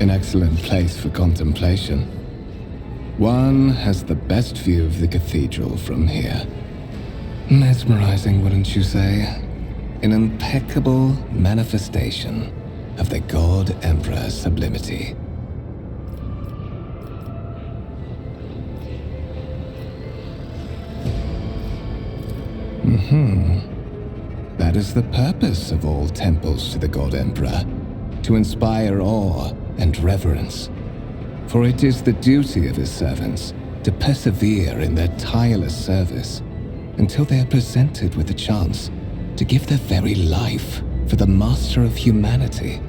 An excellent place for contemplation. One has the best view of the cathedral from here. Mesmerizing, wouldn't you say? An impeccable manifestation of the God Emperor's sublimity. That is the purpose of all temples to the God Emperor, to inspire awe and reverence. For it is the duty of his servants to persevere in their tireless service until they are presented with a chance to give their very life for the master of humanity.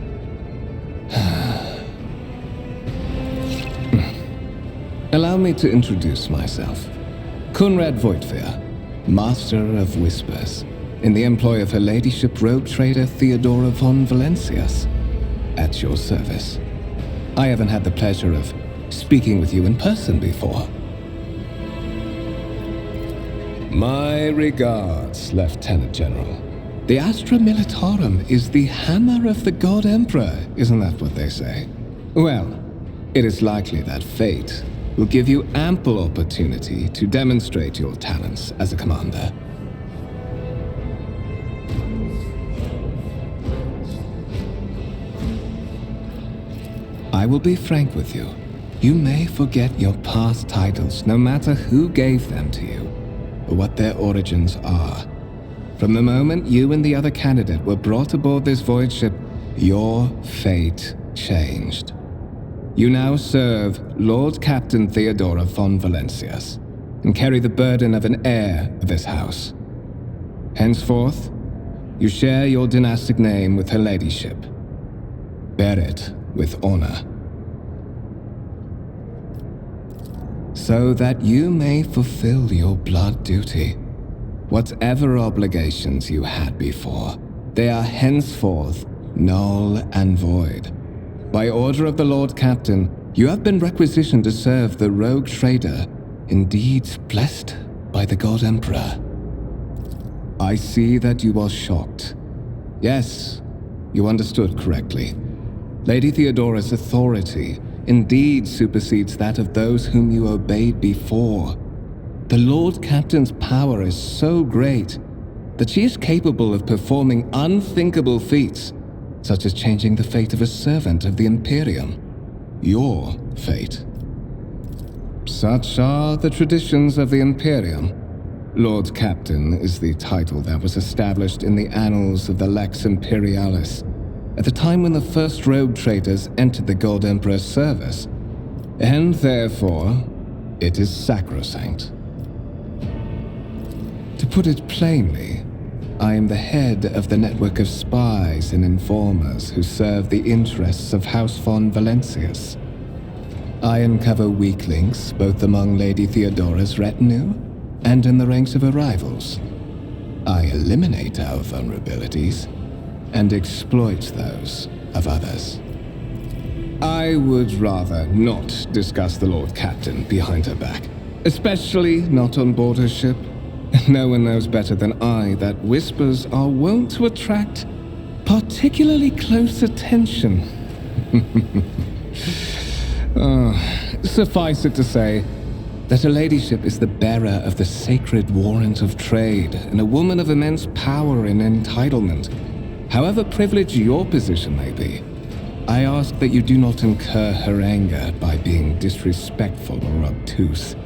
Allow me to introduce myself. Conrad Voigtveer, Master of Whispers, in the employ of Her Ladyship Rogue Trader Theodora von Valencias, at your service. I haven't had the pleasure of speaking with you in person before. My regards, Lieutenant General. The Astra Militarum is the hammer of the God Emperor, isn't that what they say? Well, it is likely that fate will give you ample opportunity to demonstrate your talents as a commander. I will be frank with you. You may forget your past titles, no matter who gave them to you, or what their origins are. From the moment you and the other candidate were brought aboard this void ship, your fate changed. You now serve Lord Captain Theodora von Valencias, and carry the burden of an heir of this house. Henceforth, you share your dynastic name with Her Ladyship. Bear it with honor, so that you may fulfill your blood duty. Whatever obligations you had before, they are henceforth null and void. By order of the Lord Captain, you have been requisitioned to serve the Rogue Trader, indeed blessed by the God Emperor. I see that you are shocked. Yes, you understood correctly. Lady Theodora's authority indeed supersedes that of those whom you obeyed before. The Lord Captain's power is so great that she is capable of performing unthinkable feats, such as changing the fate of a servant of the Imperium. Your fate. Such are the traditions of the Imperium. Lord Captain is the title that was established in the annals of the Lex Imperialis at the time when the first rogue traders entered the God Emperor's service, and therefore, it is sacrosanct. To put it plainly, I am the head of the network of spies and informers who serve the interests of House von Valencias. I uncover weak links both among Lady Theodora's retinue and in the ranks of her rivals. I eliminate our vulnerabilities and exploit those of others. I would rather not discuss the Lord Captain behind her back, especially not on board her ship. No one knows better than I that whispers are wont to attract particularly close attention. Suffice it to say that Her Ladyship is the bearer of the sacred warrant of trade and a woman of immense power and entitlement. However privileged your position may be, I ask that you do not incur her anger by being disrespectful or obtuse.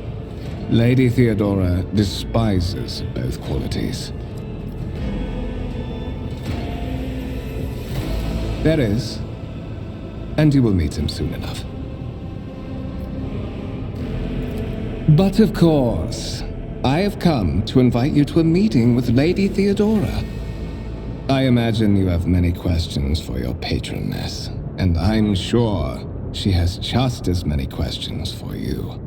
Lady Theodora despises both qualities. There is, and you will meet him soon enough. But of course, I have come to invite you to a meeting with Lady Theodora. I imagine you have many questions for your patroness, and I'm sure she has just as many questions for you.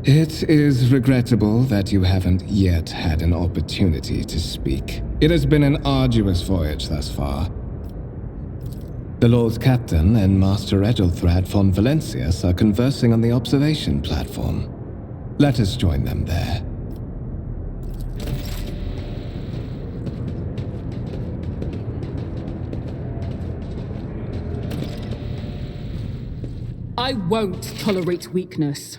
It is regrettable that you haven't yet had an opportunity to speak. It has been an arduous voyage thus far. The Lord Captain and Master Edelthrad von Valencias are conversing on the observation platform. Let us join them there. I won't tolerate weakness.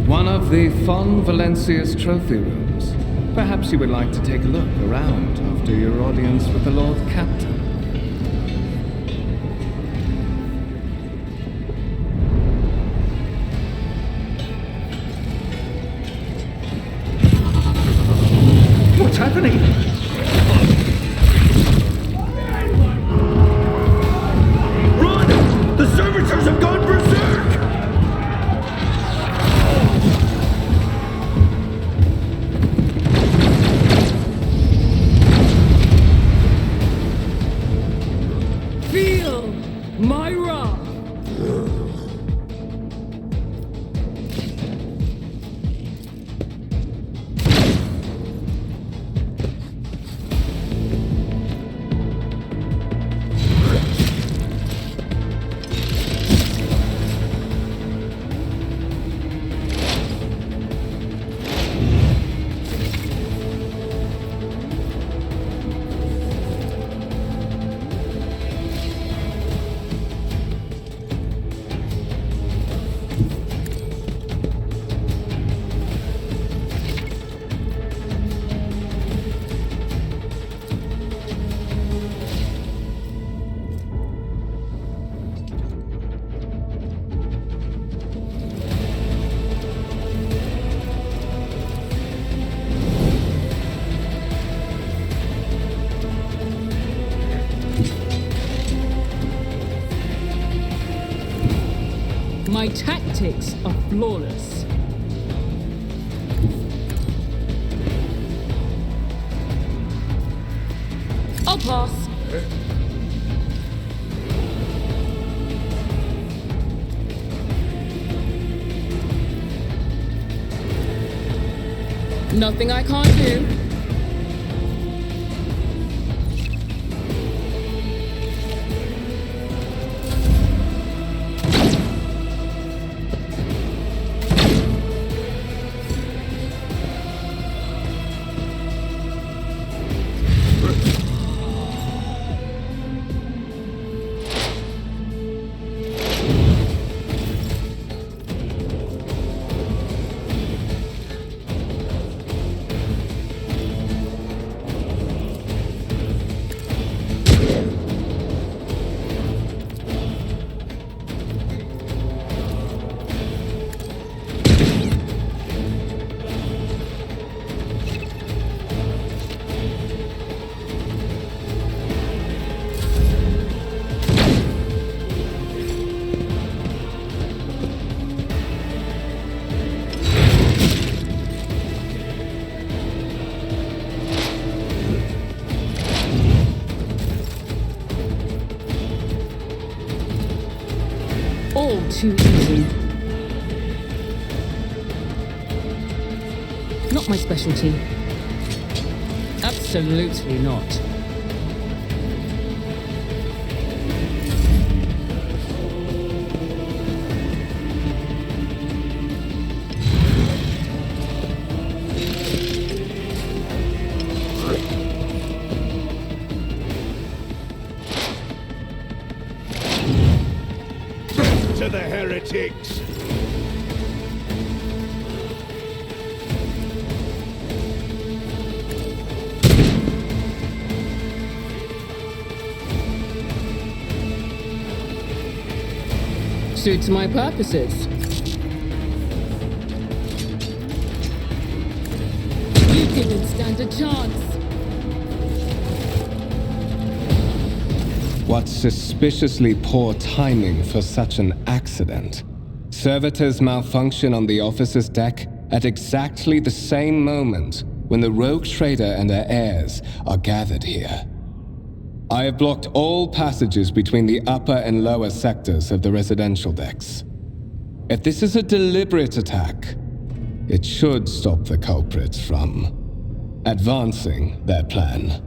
One of the Fon Valencia's trophy rooms. Perhaps you would like to take a look around after your audience with the Lord Captain. What's happening? Run! The Servitors have gone berserk! Feel my wrath! My tactics are flawless. I'll pass. Nothing I can't do. All too easy. Not my specialty. Absolutely not. To the heretics! Suits my purposes. You didn't stand a chance. What suspiciously poor timing for such an accident. Servitors malfunction on the officer's deck at exactly the same moment when the rogue trader and her heirs are gathered here. I have blocked all passages between the upper and lower sectors of the residential decks. If this is a deliberate attack, it should stop the culprits from advancing their plan.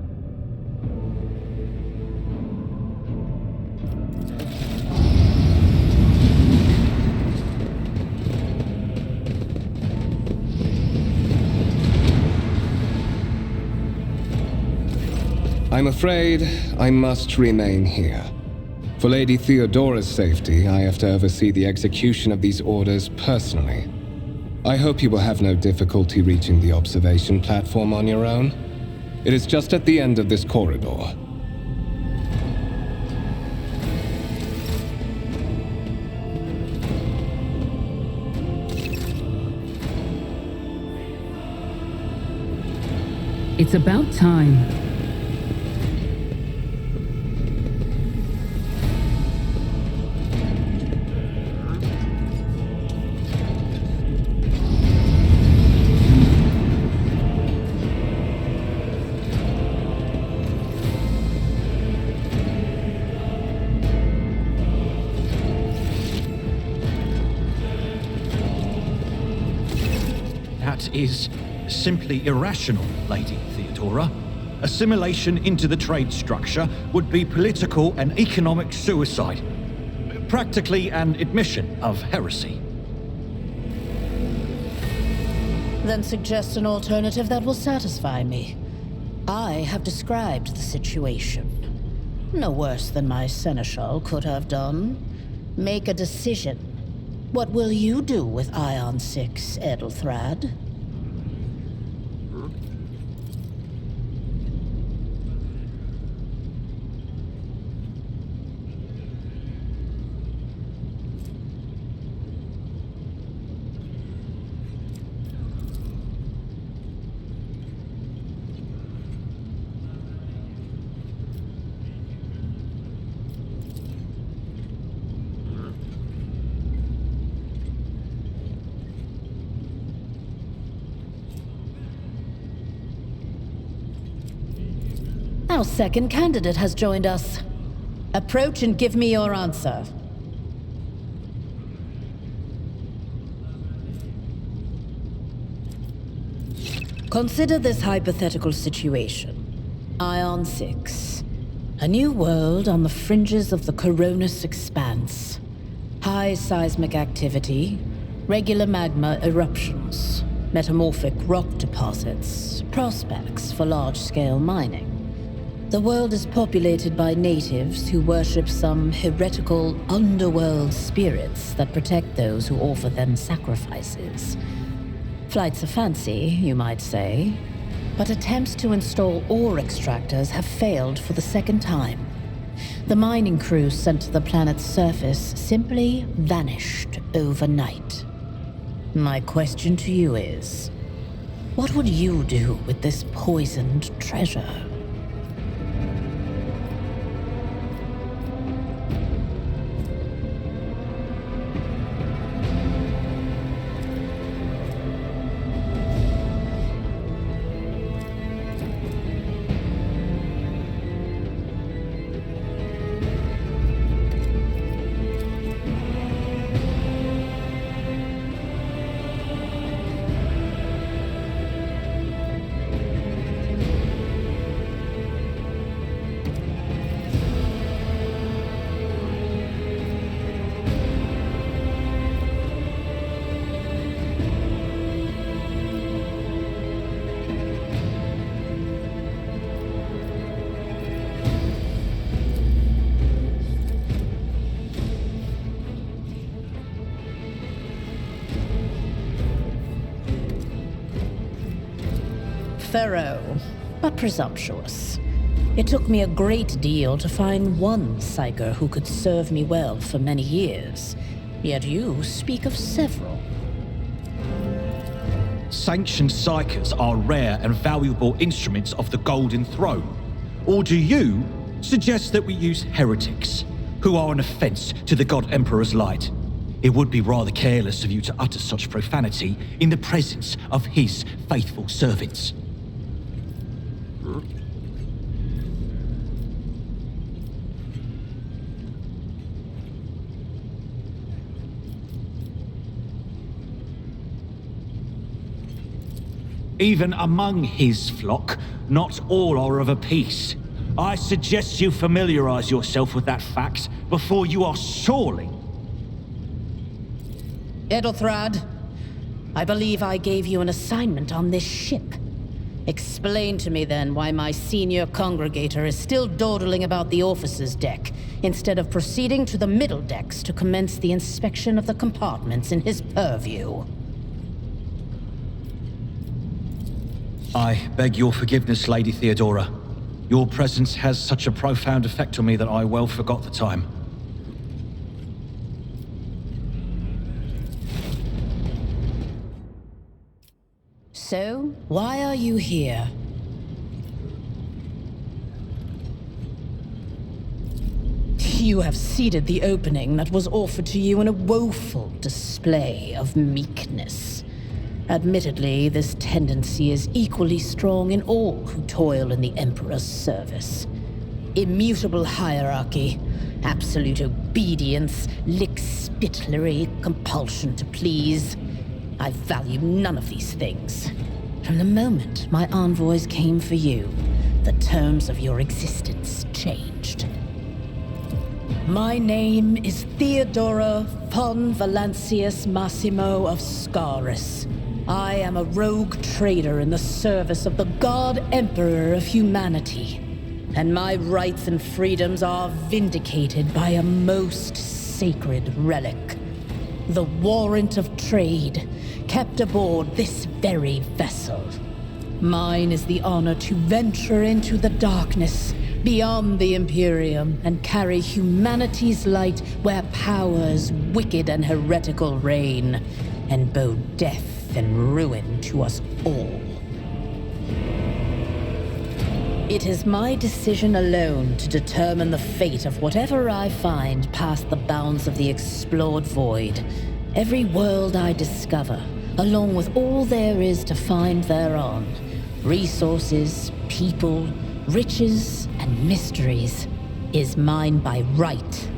I'm afraid I must remain here. For Lady Theodora's safety, I have to oversee the execution of these orders personally. I hope you will have no difficulty reaching the observation platform on your own. It is just at the end of this corridor. It's about time. That is simply irrational, Lady Theodora. Assimilation into the trade structure would be political and economic suicide. Practically an admission of heresy. Then suggest an alternative that will satisfy me. I have described the situation. No worse than my seneschal could have done. Make a decision. What will you do with Ion 6, Edelthrad? Our second candidate has joined us. Approach and give me your answer. Consider this hypothetical situation. Ion 6. A new world on the fringes of the Coronis expanse. High seismic activity, regular magma eruptions, metamorphic rock deposits, prospects for large-scale mining. The world is populated by natives who worship some heretical underworld spirits that protect those who offer them sacrifices. Flights of fancy, you might say, but attempts to install ore extractors have failed for the second time. The mining crews sent to the planet's surface simply vanished overnight. My question to you is, what would you do with this poisoned treasure? Thorough, but presumptuous. It took me a great deal to find one psyker who could serve me well for many years. Yet you speak of several. Sanctioned psychers are rare and valuable instruments of the Golden Throne. Or do you suggests that we use heretics, who are an offense to the God Emperor's light. It would be rather careless of you to utter such profanity in the presence of his faithful servants. Even among his flock, not all are of a piece. I suggest you familiarize yourself with that fact before you are sorely... Edelthrad, I believe I gave you an assignment on this ship. Explain to me then why my senior congregator is still dawdling about the officers' deck, instead of proceeding to the middle decks to commence the inspection of the compartments in his purview. I beg your forgiveness, Lady Theodora. Your presence has such a profound effect on me that I well forgot the time. So, why are you here? You have ceded the opening that was offered to you in a woeful display of meekness. Admittedly, this tendency is equally strong in all who toil in the Emperor's service. Immutable hierarchy, absolute obedience, lickspittlery, compulsion to please. I value none of these things. From the moment my envoys came for you, the terms of your existence changed. My name is Theodora von Valancius Massimo of Scaris. I am a rogue trader in the service of the God Emperor of humanity, and my rights and freedoms are vindicated by a most sacred relic. The warrant of trade, kept aboard this very vessel. Mine is the honor to venture into the darkness, beyond the Imperium, and carry humanity's light where powers wicked and heretical reign, and bow death and ruin to us all. It is my decision alone to determine the fate of whatever I find past the bounds of the explored void. Every world I discover, along with all there is to find thereon, resources, people, riches, and mysteries, is mine by right.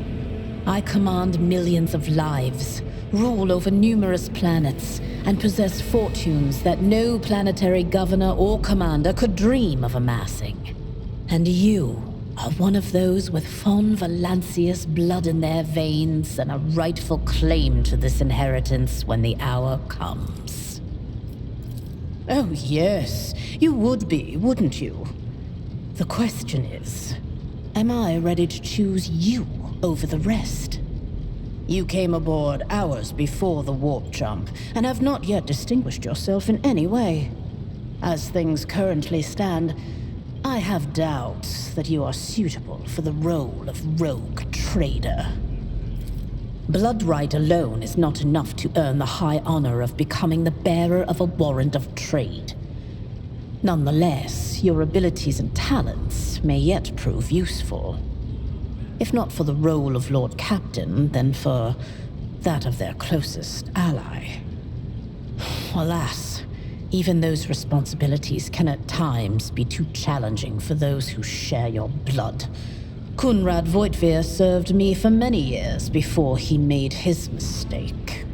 I command millions of lives, rule over numerous planets, and possess fortunes that no planetary governor or commander could dream of amassing. And you are one of those with von Valancius blood in their veins and a rightful claim to this inheritance when the hour comes. Oh yes, you would be, wouldn't you? The question is, am I ready to choose you over the rest? You came aboard hours before the warp jump, and have not yet distinguished yourself in any way. As things currently stand, I have doubts that you are suitable for the role of rogue trader. Blood right alone is not enough to earn the high honor of becoming the bearer of a warrant of trade. Nonetheless, your abilities and talents may yet prove useful. If not for the role of Lord Captain, then for that of their closest ally. Alas, even those responsibilities can at times be too challenging for those who share your blood. Kunrad Voitvir served me for many years before he made his mistake.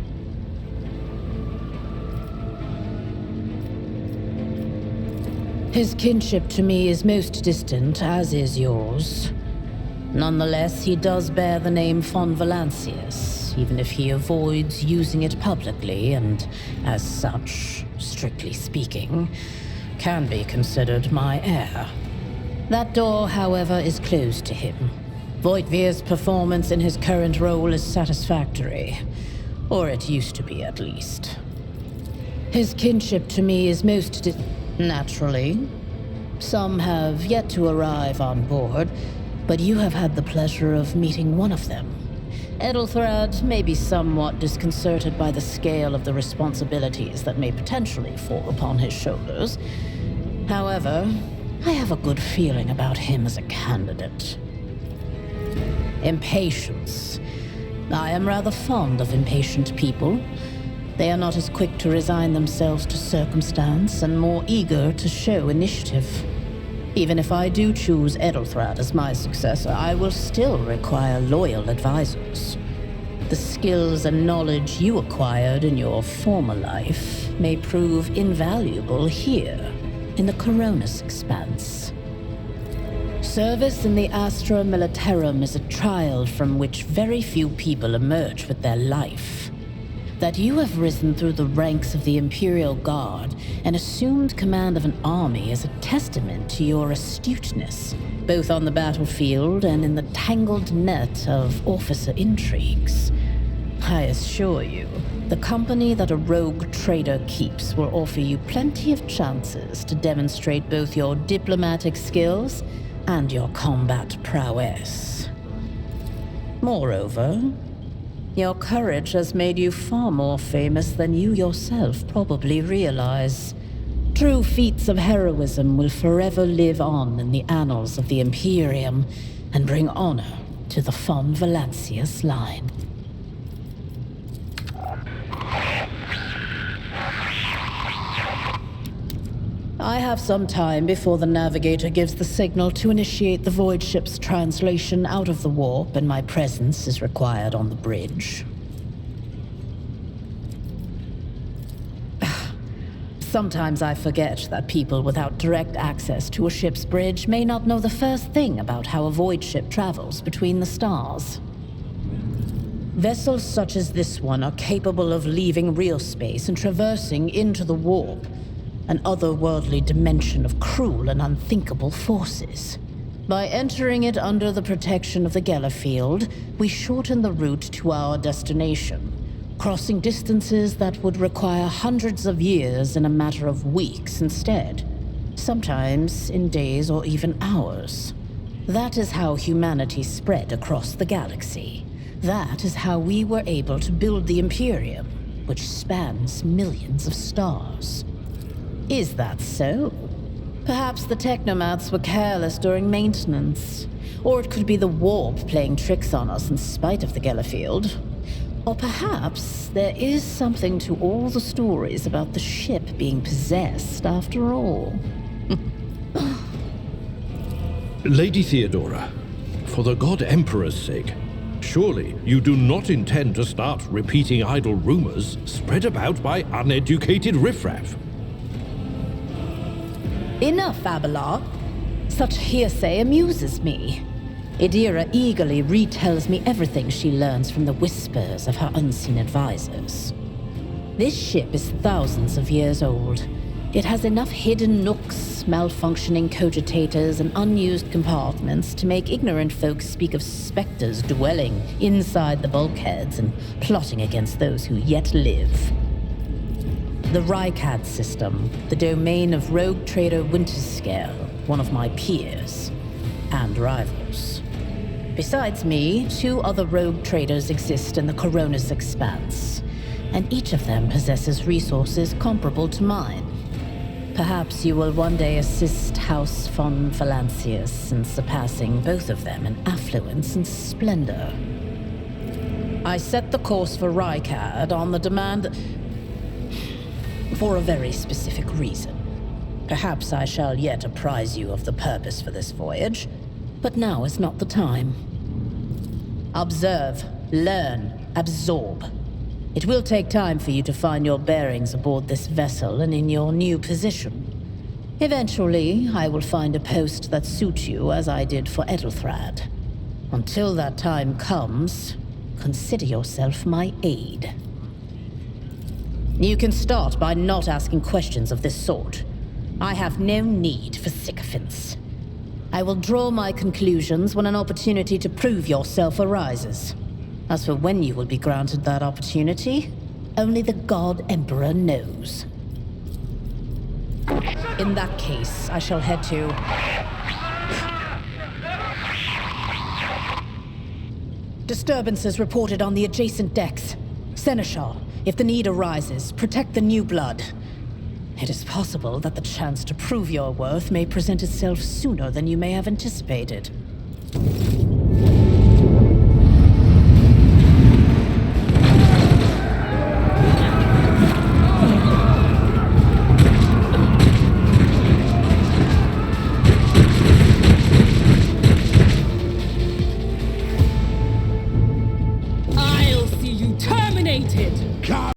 His kinship to me is most distant, as is yours. Nonetheless, he does bear the name von Valancius, even if he avoids using it publicly, and as such, strictly speaking, can be considered my heir. That door, however, is closed to him. Voitvir's performance in his current role is satisfactory, or it used to be at least. His kinship to me is most naturally. Some have yet to arrive on board, but you have had the pleasure of meeting one of them. Edelthrad may be somewhat disconcerted by the scale of the responsibilities that may potentially fall upon his shoulders. However, I have a good feeling about him as a candidate. Impatience. I am rather fond of impatient people. They are not as quick to resign themselves to circumstance and more eager to show initiative. Even if I do choose Edelthrad as my successor, I will still require loyal advisors. The skills and knowledge you acquired in your former life may prove invaluable here, in the Coronis Expanse. Service in the Astra Militarum is a trial from which very few people emerge with their life. That you have risen through the ranks of the Imperial Guard and assumed command of an army is a testament to your astuteness, both on the battlefield and in the tangled net of officer intrigues. I assure you, the company that a rogue trader keeps will offer you plenty of chances to demonstrate both your diplomatic skills and your combat prowess. Moreover, your courage has made you far more famous than you yourself probably realize. True feats of heroism will forever live on in the annals of the Imperium and bring honor to the von Valancius line. I have some time before the navigator gives the signal to initiate the void ship's translation out of the warp, and my presence is required on the bridge. Sometimes I forget that people without direct access to a ship's bridge may not know the first thing about how a void ship travels between the stars. Vessels such as this one are capable of leaving real space and traversing into the warp, an otherworldly dimension of cruel and unthinkable forces. By entering it under the protection of the Gellerfield, we shorten the route to our destination, crossing distances that would require hundreds of years in a matter of weeks instead, sometimes in days or even hours. That is how humanity spread across the galaxy. That is how we were able to build the Imperium, which spans millions of stars. Is that so? Perhaps the technomats were careless during maintenance. Or it could be the warp playing tricks on us in spite of the Gellerfield. Or perhaps there is something to all the stories about the ship being possessed after all. Lady Theodora, for the God Emperor's sake, surely you do not intend to start repeating idle rumors spread about by uneducated riffraff. Enough, Abelard. Such hearsay amuses me. Idira eagerly retells me everything she learns from the whispers of her unseen advisors. This ship is thousands of years old. It has enough hidden nooks, malfunctioning cogitators, and unused compartments to make ignorant folks speak of specters dwelling inside the bulkheads and plotting against those who yet live. The Rycad system, the domain of rogue trader Winterscale, one of my peers, and rivals. Besides me, 2 other rogue traders exist in the Coronis Expanse, and each of them possesses resources comparable to mine. Perhaps you will one day assist House von Valancius in surpassing both of them in affluence and splendor. I set the course for Rycad on the demand for a very specific reason. Perhaps I shall yet apprise you of the purpose for this voyage, but now is not the time. Observe, learn, absorb. It will take time for you to find your bearings aboard this vessel and in your new position. Eventually, I will find a post that suits you as I did for Edelthrad. Until that time comes, consider yourself my aide. You can start by not asking questions of this sort. I have no need for sycophants. I will draw my conclusions when an opportunity to prove yourself arises. As for when you will be granted that opportunity, only the God Emperor knows. In that case, I shall head to... Disturbances reported on the adjacent decks. Seneschal, if the need arises, protect the new blood. It is possible that the chance to prove your worth may present itself sooner than you may have anticipated. I'll see you terminated!